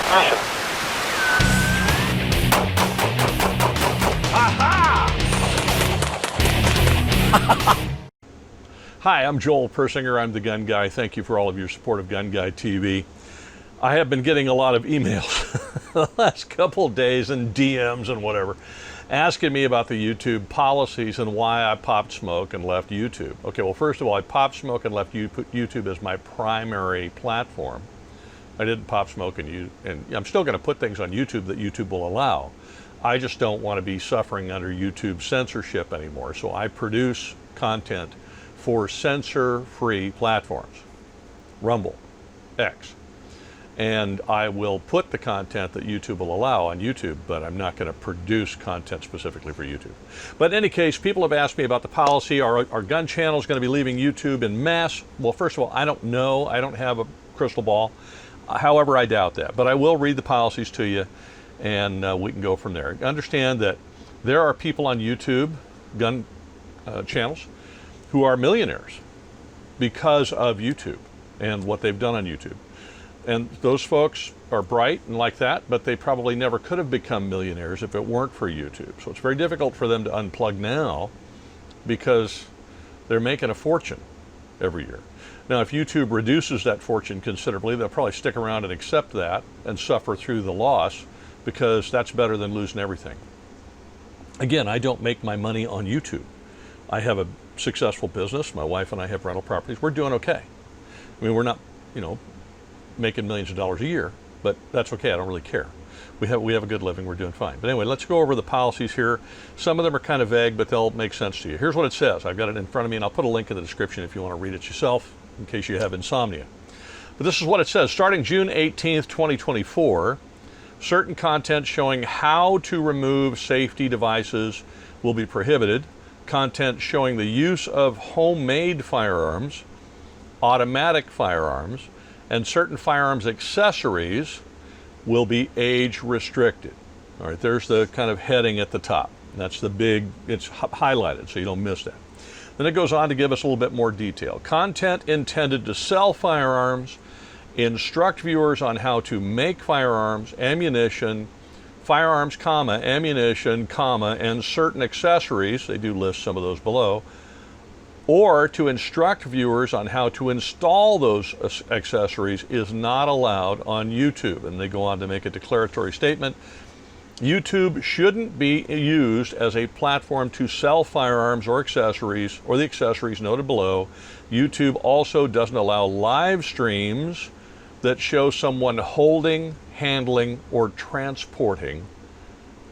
transmission. Hi, I'm Joel Persinger. I'm the Gun Guy. Thank you for all of your support of GunGuyTV. I have been getting a lot of emails the last couple of days and DMs and whatever, asking me about the YouTube policies and why I popped smoke and left YouTube. Okay, well, first of all, I popped smoke and left YouTube as my primary platform. I didn't pop smoke and I'm still going to put things on YouTube that YouTube will allow. I just don't want to be suffering under YouTube censorship anymore. So I produce content for censor-free platforms, Rumble, X. And I will put the content that YouTube will allow on YouTube, but I'm not going to produce content specifically for YouTube. But in any case, people have asked me about the policy. Are gun channels going to be leaving YouTube en masse? Well, first of all, I don't know. I don't have a crystal ball. However, I doubt that. But I will read the policies to you, and we can go from there. Understand that there are people on YouTube, gun channels, who are millionaires because of YouTube and what they've done on YouTube. And those folks are bright and like that, but they probably never could have become millionaires if it weren't for YouTube. So it's very difficult for them to unplug now because they're making a fortune every year. Now, if YouTube reduces that fortune considerably, they'll probably stick around and accept that and suffer through the loss, because that's better than losing everything. Again, I don't make my money on YouTube. I have a successful business. My wife and I have rental properties. We're doing okay. I mean, we're not, making millions of dollars a year, but that's okay. I don't really care. We have a good living. We're doing fine. But anyway, let's go over the policies here. Some of them are kind of vague, but they'll make sense to you. Here's what it says. I've got it in front of me, and I'll put a link in the description if you want to read it yourself in case you have insomnia. But this is what it says. Starting June 18th, 2024, certain content showing how to remove safety devices will be prohibited. Content showing the use of homemade firearms, automatic firearms, and certain firearms accessories will be age restricted. All right, there's the kind of heading at the top. That's the big, it's highlighted so you don't miss that. Then it goes on to give us a little bit more detail. Content intended to sell firearms, instruct viewers on how to make firearms, ammunition, firearms, ammunition, and certain accessories, they do list some of those below, or to instruct viewers on how to install those accessories is not allowed on YouTube. And they go on to make a declaratory statement. YouTube shouldn't be used as a platform to sell firearms or accessories, or the accessories noted below. YouTube also doesn't allow live streams that show someone holding, handling, or transporting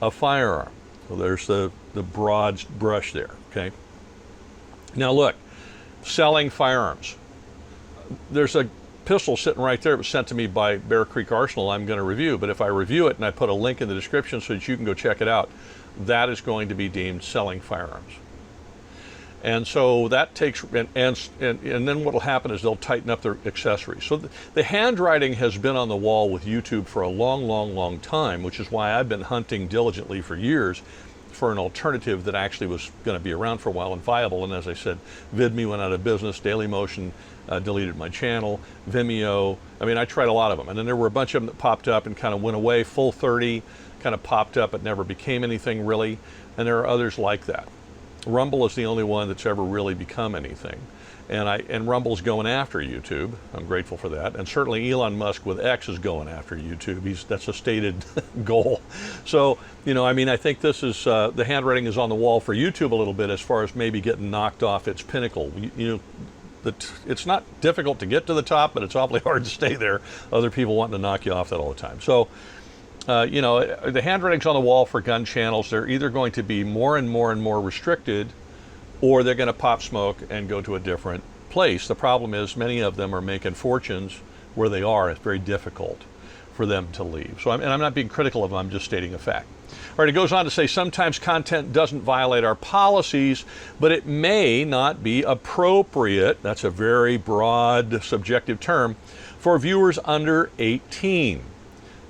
a firearm. So there's the broad brush there, okay? Now look, selling firearms. There's a pistol sitting right there. It was sent to me by Bear Creek Arsenal. I'm going to review, but if I review it and I put a link in the description so that you can go check it out, that is going to be deemed selling firearms. And so that takes, and then what will happen is they'll tighten up their accessories. So the handwriting has been on the wall with YouTube for a long, long, long time, which is why I've been hunting diligently for years for an alternative that actually was going to be around for a while and viable. And as I said, VidMe went out of business, Dailymotion deleted my channel, Vimeo, I mean, I tried a lot of them. And then there were a bunch of them that popped up and kind of went away. Full 30 kind of popped up, but never became anything really. And there are others like that. Rumble is the only one that's ever really become anything. And Rumble's going after YouTube. I'm grateful for that. And certainly Elon Musk with X is going after YouTube. That's a stated goal. So, I think this is, the handwriting is on the wall for YouTube a little bit as far as maybe getting knocked off its pinnacle. It's not difficult to get to the top, but it's awfully hard to stay there. Other people wanting to knock you off that all the time. So, the handwriting's on the wall for gun channels. They're either going to be more and more and more restricted, or they're going to pop smoke and go to a different place. The problem is many of them are making fortunes where they are. It's very difficult for them to leave. So, I'm not being critical of them, I'm just stating a fact. All right, it goes on to say sometimes content doesn't violate our policies, but it may not be appropriate, that's a very broad subjective term, for viewers under 18.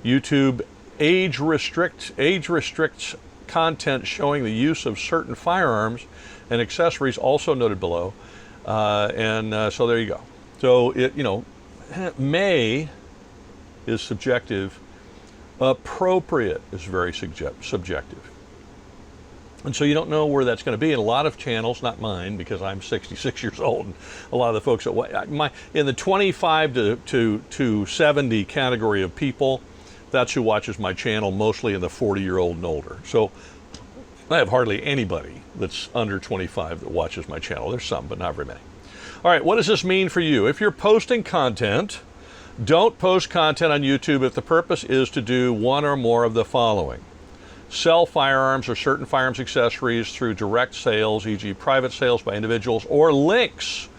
YouTube age restricts content showing the use of certain firearms and accessories, also noted below. So there you go. So it, may is subjective, Appropriate is very subjective. And so you don't know where that's going to be. In a lot of channels, not mine, because I'm 66 years old, and a lot of the folks that in the 25 to 70 category of people, that's who watches my channel, mostly in the 40-year-old and older. So I have hardly anybody that's under 25 that watches my channel. There's some, but not very many. All right, what does this mean for you? If you're posting content, don't post content on YouTube if the purpose is to do one or more of the following: sell firearms or certain firearms accessories through direct sales, e.g. private sales by individuals, or links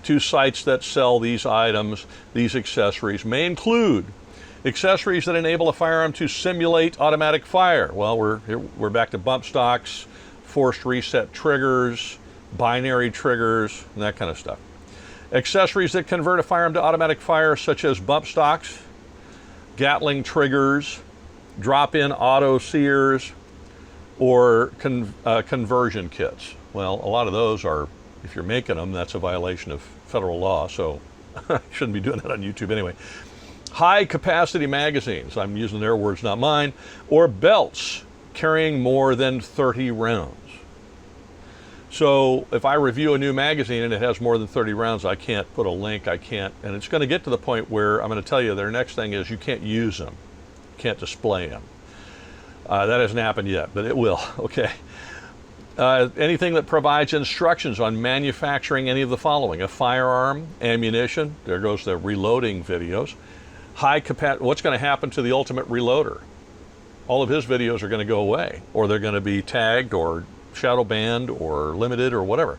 to sites that sell these items. These accessories may include accessories that enable a firearm to simulate automatic fire. Well, we're back to bump stocks, forced reset triggers, binary triggers, and that kind of stuff. Accessories that convert a firearm to automatic fire, such as bump stocks, Gatling triggers, drop-in auto sears, or conversion kits. Well, a lot of those are, if you're making them, that's a violation of federal law, so I shouldn't be doing that on YouTube anyway. High-capacity magazines, I'm using their words, not mine, or belts carrying more than 30 rounds. So if I review a new magazine and it has more than 30 rounds, I can't put a link, I can't, and it's going to get to the point where I'm going to tell you their next thing is you can't use them, can't display them. That hasn't happened yet, but it will, okay. Anything that provides instructions on manufacturing any of the following: a firearm, ammunition, there goes the reloading videos, high capacity, what's going to happen to the ultimate reloader? All of his videos are going to go away, or they're going to be tagged or shadow banned or limited or whatever.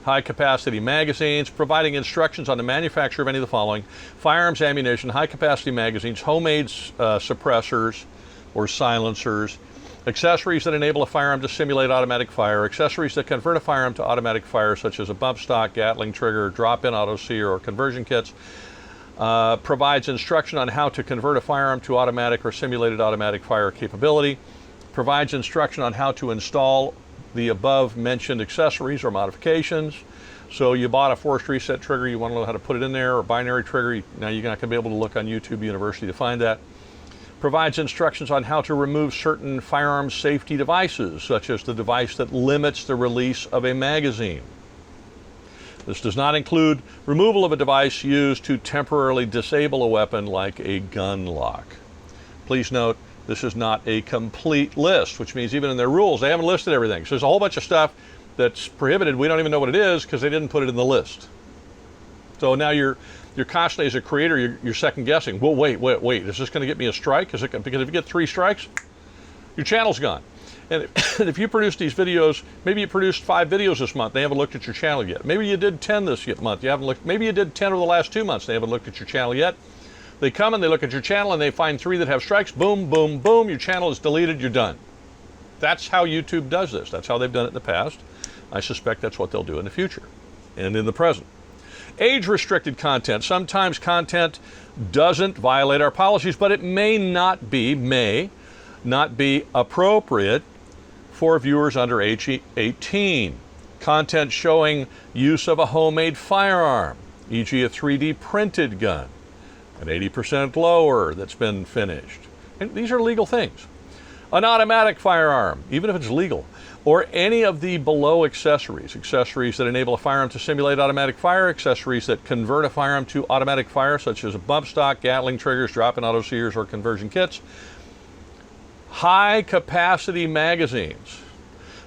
High capacity magazines, providing instructions on the manufacture of any of the following: firearms, ammunition, high capacity magazines, homemade suppressors or silencers, accessories that enable a firearm to simulate automatic fire, accessories that convert a firearm to automatic fire, such as a bump stock, Gatling trigger, drop-in auto sear, or conversion kits. Provides instruction on how to convert a firearm to automatic or simulated automatic fire capability, provides instruction on how to install the above mentioned accessories or modifications. So you bought a forced reset trigger, you want to know how to put it in there, or binary trigger, now you're not going to be able to look on YouTube University to find that. Provides instructions on how to remove certain firearm safety devices, such as the device that limits the release of a magazine. This does not include removal of a device used to temporarily disable a weapon, like a gun lock. Please note, this is not a complete list, which means even in their rules, they haven't listed everything. So there's a whole bunch of stuff that's prohibited. We don't even know what it is because they didn't put it in the list. So now you're constantly, as a creator, you're second guessing. Well, wait, is this going to get me a strike? Because if you get 3 strikes, your channel's gone. And if you produce these videos, maybe you produced 5 videos this month, they haven't looked at your channel yet. Maybe you did 10 this month, you haven't looked. Maybe you did 10 over the last 2 months, they haven't looked at your channel yet. They come and they look at your channel and they find 3 that have strikes, boom, boom, boom, your channel is deleted, you're done. That's how YouTube does this. That's how they've done it in the past. I suspect that's what they'll do in the future and in the present. Age-restricted content. Sometimes content doesn't violate our policies, but it may not be appropriate for viewers under age 18. Content showing use of a homemade firearm, e.g. a 3D printed gun, an 80% lower that's been finished. And these are legal things. An automatic firearm, even if it's legal, or any of the below accessories that enable a firearm to simulate automatic fire, accessories that convert a firearm to automatic fire, such as a bump stock, Gatling triggers, drop-in auto sears, or conversion kits. High capacity magazines.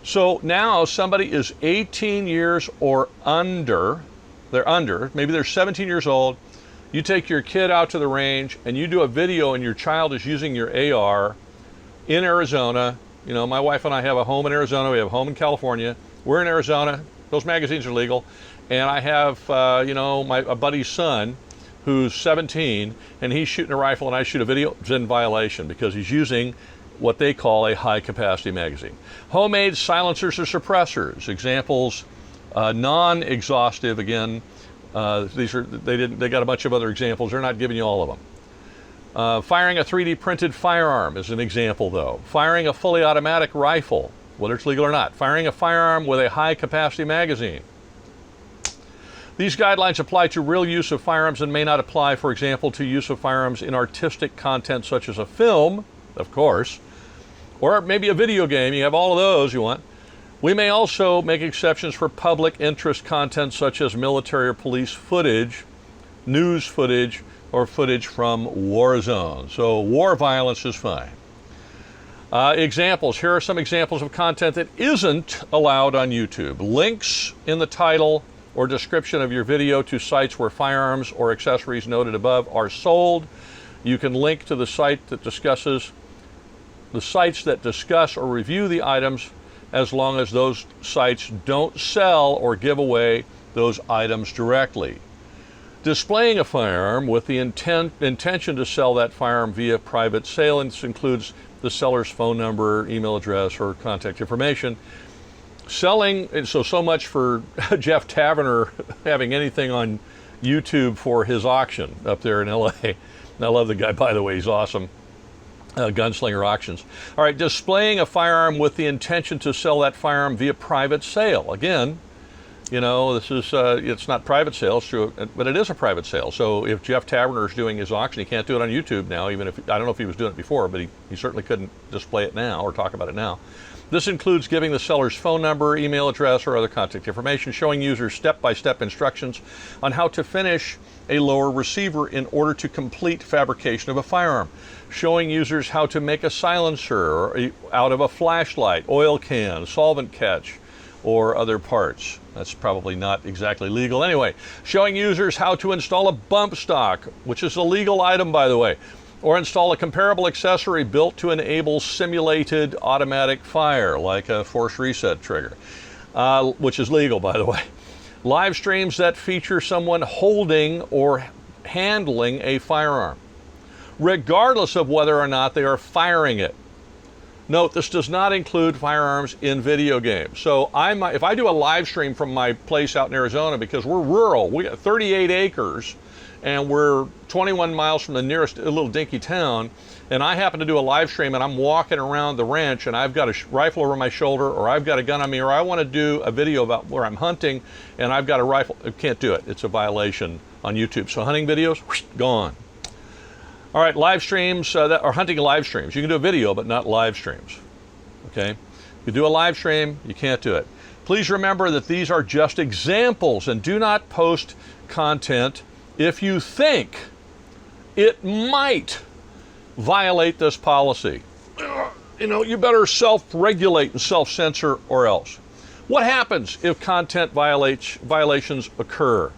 So now somebody is 18 years or under, maybe they're 17 years old, you take your kid out to the range and you do a video and your child is using your AR in Arizona. You know, my wife and I have a home in Arizona, we have a home in California. We're in Arizona, those magazines are legal. And I have, a buddy's son who's 17 and he's shooting a rifle and I shoot a video. It's in violation because he's using what they call a high capacity magazine. Homemade silencers or suppressors. Examples, non-exhaustive, again, they got a bunch of other examples. They're not giving you all of them. Firing a 3D printed firearm is an example, though. Firing a fully automatic rifle, whether it's legal or not. Firing a firearm with a high capacity magazine. These guidelines apply to real use of firearms and may not apply, for example, to use of firearms in artistic content such as a film, of course, or maybe a video game. You have all of those you want. We may also make exceptions for public interest content such as military or police footage, news footage, or footage from war zones. So war violence is fine. Examples. Here are some examples of content that isn't allowed on YouTube. Links in the title or description of your video to sites where firearms or accessories noted above are sold. You can link to the sites that discuss or review the items, as long as those sites don't sell or give away those items directly. Displaying a firearm with the intention to sell that firearm via private sale, and this includes the seller's phone number, email address, or contact information. Selling, so much for Jeff Taverner having anything on YouTube for his auction up there in LA. And I love the guy, by the way, he's awesome. Gunslinger Auctions. All right, displaying a firearm with the intention to sell that firearm via private sale. Again, you know, this is, it's not private sale, it's true, but it is a private sale. So if Jeff Taverner is doing his auction, he can't do it on YouTube now, even if, I don't know if he was doing it before, but he certainly couldn't display it now or talk about it now. This includes giving the seller's phone number, email address, or other contact information, showing users step-by-step instructions on how to finish a lower receiver in order to complete fabrication of a firearm, showing users how to make a silencer out of a flashlight, oil can, solvent catch, or other parts. That's probably not exactly legal anyway. Showing users how to install a bump stock, which is a legal item, by the way, or install a comparable accessory built to enable simulated automatic fire, like a force reset trigger, which is legal, by the way. Live streams that feature someone holding or handling a firearm, regardless of whether or not they are firing it. Note, this does not include firearms in video games. So if I do a live stream from my place out in Arizona, because we're rural, we got 38 acres, and we're 21 miles from the nearest little dinky town, and I happen to do a live stream and I'm walking around the ranch and I've got a rifle over my shoulder, or I've got a gun on me, or I want to do a video about where I'm hunting and I've got a rifle, I can't do it. It's a violation on YouTube. So hunting videos, whoosh, gone. All right, live streams that are hunting live streams. You can do a video, but not live streams. Okay? You do a live stream, you can't do it. Please remember that these are just examples, and do not post content if you think it might violate this policy. You know, you better self-regulate and self-censor, or else. What happens if content violations occur?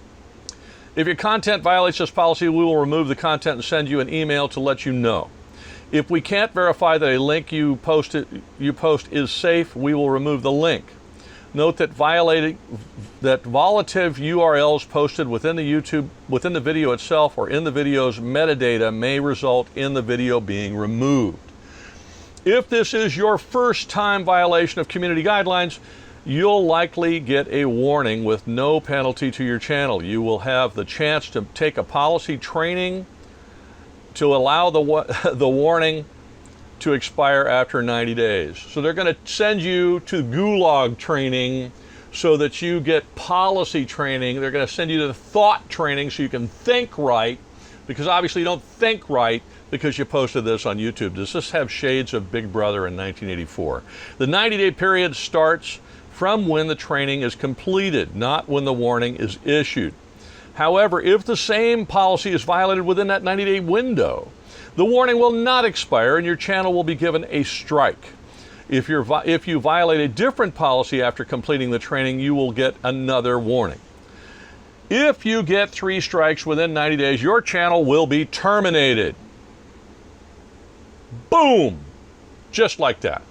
If your content violates this policy, we will remove the content and send you an email to let you know. If we can't verify that a link you post is safe, we will remove the link. Note that volatile URLs posted within the video itself or in the video's metadata may result in the video being removed. If this is your first time violation of community guidelines, you'll likely get a warning with no penalty to your channel. You will have the chance to take a policy training to allow the warning to expire after 90 days. So they're going to send you to gulag training so that you get policy training. They're going to send you to the thought training so you can think right, because obviously you don't think right because you posted this on YouTube. Does this have shades of Big Brother in 1984? The 90-day period starts from when the training is completed, not when the warning is issued. However, if the same policy is violated within that 90-day window, the warning will not expire and your channel will be given a strike. If you violate a different policy after completing the training, you will get another warning. If you get 3 strikes within 90 days, your channel will be terminated. Boom! Just like that.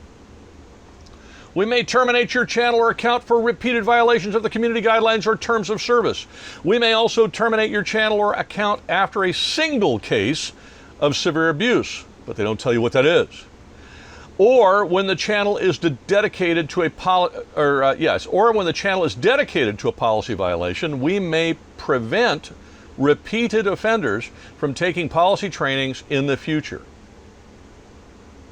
We may terminate your channel or account for repeated violations of the community guidelines or terms of service. We may also terminate your channel or account after a single case of severe abuse, but they don't tell you what that is. Or when the channel is dedicated to a policy violation, we may prevent repeated offenders from taking policy trainings in the future.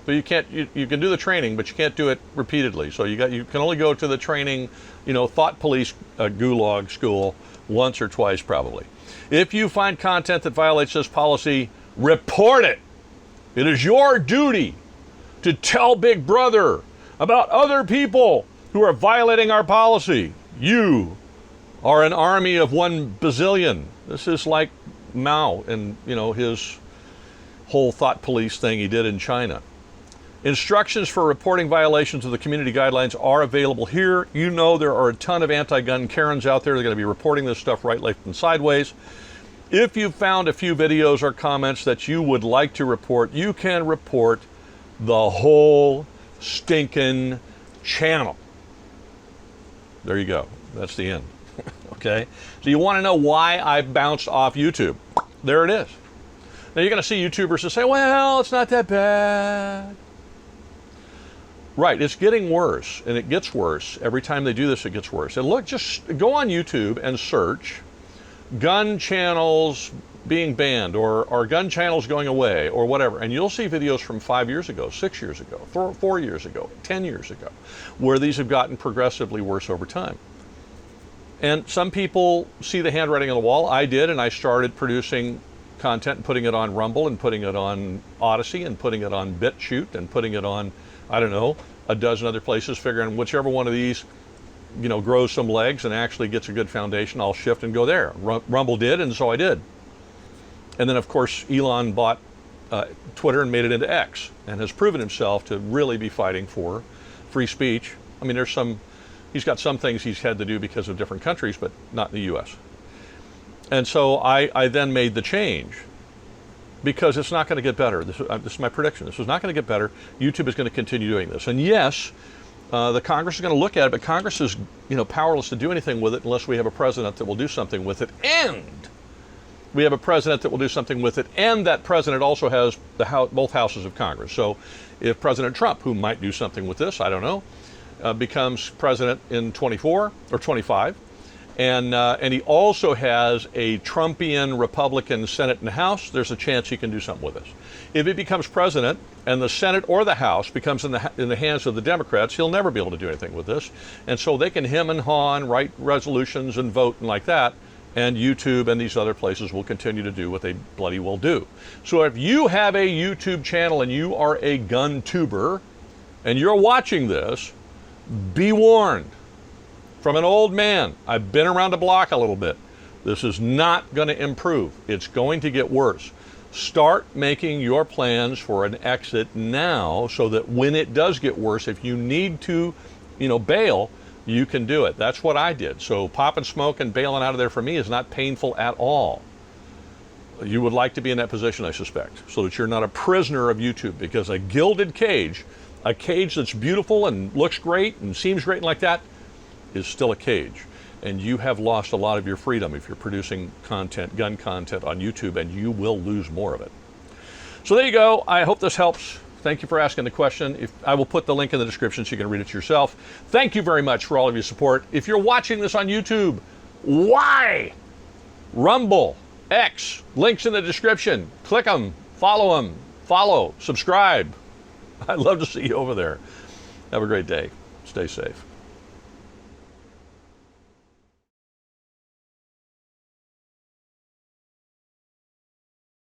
So you can do the training, but you can't do it repeatedly. So you can only go to the training, thought police gulag school once or twice probably. If you find content that violates this policy, report it. It is your duty to tell Big Brother about other people who are violating our policy. You are an army of 1 bazillion. This is like Mao and, his whole thought police thing he did in China. Instructions for reporting violations of the community guidelines are available here. You know there are a ton of anti-gun Karens out there. They're going to be reporting this stuff right, left, and sideways. If you found a few videos or comments that you would like to report, you can report the whole stinking channel. There you go. That's the end. Okay? So you want to know why I bounced off YouTube? There it is. Now you're going to see YouTubers that say, well, it's not that bad. Right, it's getting worse, and it gets worse. Every time they do this, it gets worse. And look, just go on YouTube and search gun channels being banned, or gun channels going away, or whatever, and you'll see videos from 5 years ago, 6 years ago, 4 years ago, 10 years ago, where these have gotten progressively worse over time. And some people see the handwriting on the wall. I did, and I started producing content and putting it on Rumble and putting it on Odyssey and putting it on BitChute and putting it on, I don't know, a dozen other places, figuring whichever one of these, grows some legs and actually gets a good foundation, I'll shift and go there. Rumble did, and so I did. And then, of course, Elon bought Twitter and made it into X, and has proven himself to really be fighting for free speech. I mean, he's got some things he's had to do because of different countries, but not in the U.S. And so I then made the change, because it's not going to get better. This is my prediction. This is not going to get better. YouTube is going to continue doing this. And yes, the Congress is going to look at it, but Congress is powerless to do anything with it unless we have a president that will do something with it. And we have a president that will do something with it, and that president also has both houses of Congress. So if President Trump, who might do something with this, I don't know, becomes president in 24 or 25, and he also has a Trumpian Republican Senate and House, there's a chance he can do something with this. If he becomes president and the Senate or the House becomes in the hands of the Democrats, he'll never be able to do anything with this. And so they can hem and haw and write resolutions and vote and like that, and YouTube and these other places will continue to do what they bloody well do. So if you have a YouTube channel and you are a gun tuber and you're watching this, be warned. From an old man, I've been around the block a little bit. This is not going to improve. It's going to get worse. Start making your plans for an exit now, so that when it does get worse, if you need to, bail, you can do it. That's what I did. So popping smoke and bailing out of there for me is not painful at all. You would like to be in that position, I suspect, so that you're not a prisoner of YouTube, because a gilded cage, a cage that's beautiful and looks great and seems great and like that, is still a cage. And you have lost a lot of your freedom if you're producing content, gun content on YouTube, and you will lose more of it. So there you go. I hope this helps. Thank you for asking the question. I will put the link in the description so you can read it yourself. Thank you very much for all of your support. If you're watching this on YouTube, why? Rumble, X, links in the description. Click them, follow, subscribe. I'd love to see you over there. Have a great day. Stay safe.